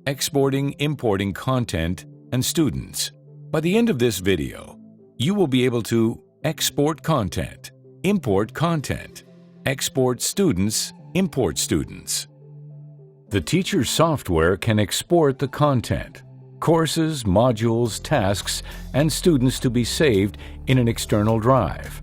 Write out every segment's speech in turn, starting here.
exporting, importing content, and students. By the end of this video, you will be able to export content, import content, export students, import students. The teacher's software can export the content, courses, modules, tasks, and students to be saved in an external drive.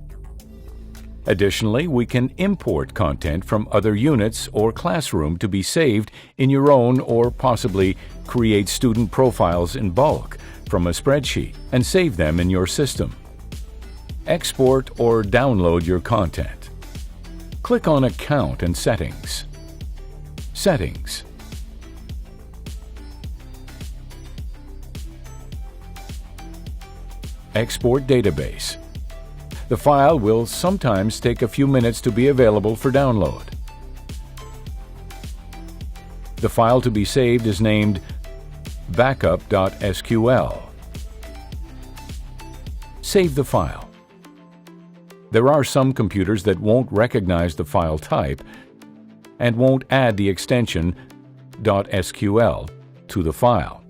Additionally, we can import content from other units or classroom to be saved in your own, or possibly create student profiles in bulk from a spreadsheet and save them in your system. Export or download your content. Click on Account and Settings. Settings. Export database. The file will sometimes take a few minutes to be available for download. The file to be saved is named backup.sql. Save the file. There are some computers that won't recognize the file type and won't add the extension .sql to the file.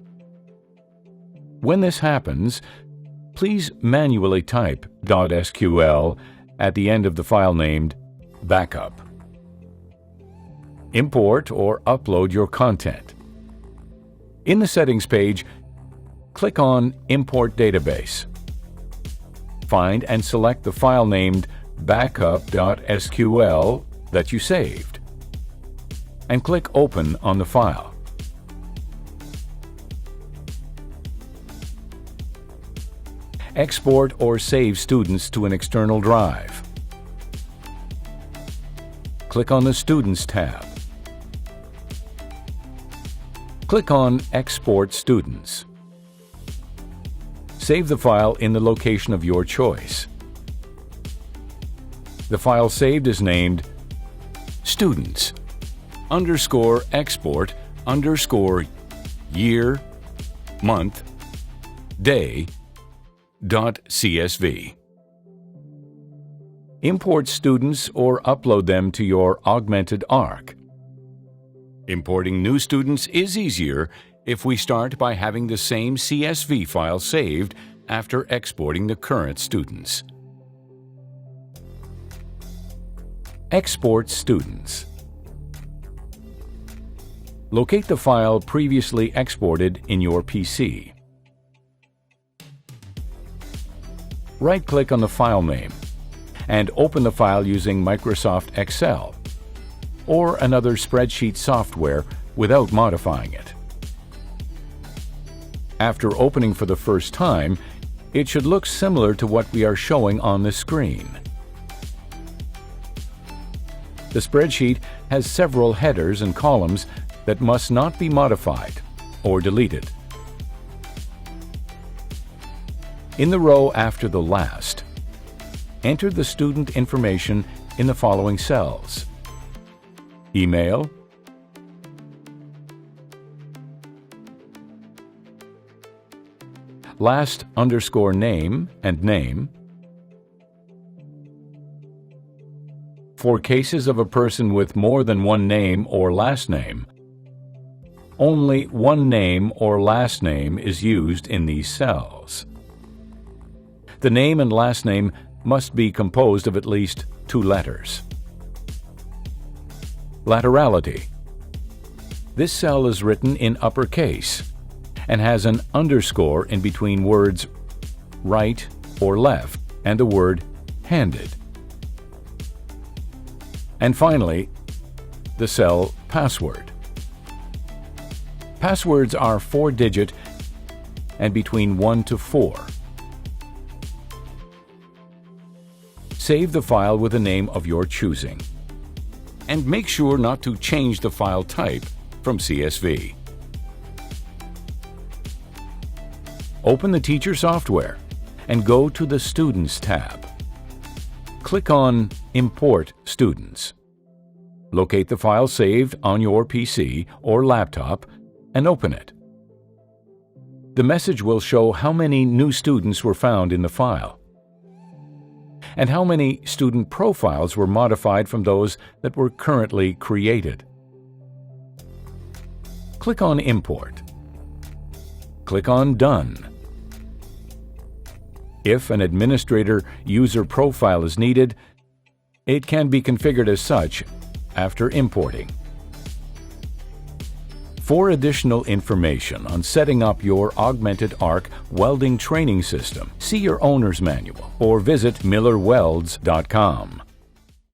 When this happens, please manually type .sql at the end of the file named backup. Import or upload your content. In the settings page, click on Import Database. Find and select the file named backup.sql that you saved, and click Open on the file. Export or save students to an external drive. Click on the Students tab. Click on Export Students. Save the file in the location of your choice. The file saved is named students_export_year month day .csv. Import students or upload them to your AugmentedArc. Importing new students is easier if we start by having the same CSV file saved after exporting the current students. Export students. Locate the file previously exported in your PC. Right-click on the file name and open the file using Microsoft Excel or another spreadsheet software without modifying it. After opening for the first time, it should look similar to what we are showing on the screen. The spreadsheet has several headers and columns that must not be modified or deleted. In the row after the last, enter the student information in the following cells: email, last_name and name. For cases of a person with more than one name or last name, only one name or last name is used in these cells. The name and last name must be composed of at least 2 letters. Laterality. This cell is written in uppercase and has an underscore in between words right or left and the word handed. And finally, the cell password. Passwords are 4-digit and between 1 to 4. Save the file with a name of your choosing. And make sure not to change the file type from CSV. Open the teacher software and go to the Students tab. Click on Import Students. Locate the file saved on your PC or laptop and open it. The message will show how many new students were found in the file and how many student profiles were modified from those that were currently created. Click on Import. Click on Done. If an administrator user profile is needed, it can be configured as such after importing. For additional information on setting up your AugmentedArc welding training system, see your owner's manual or visit millerwelds.com.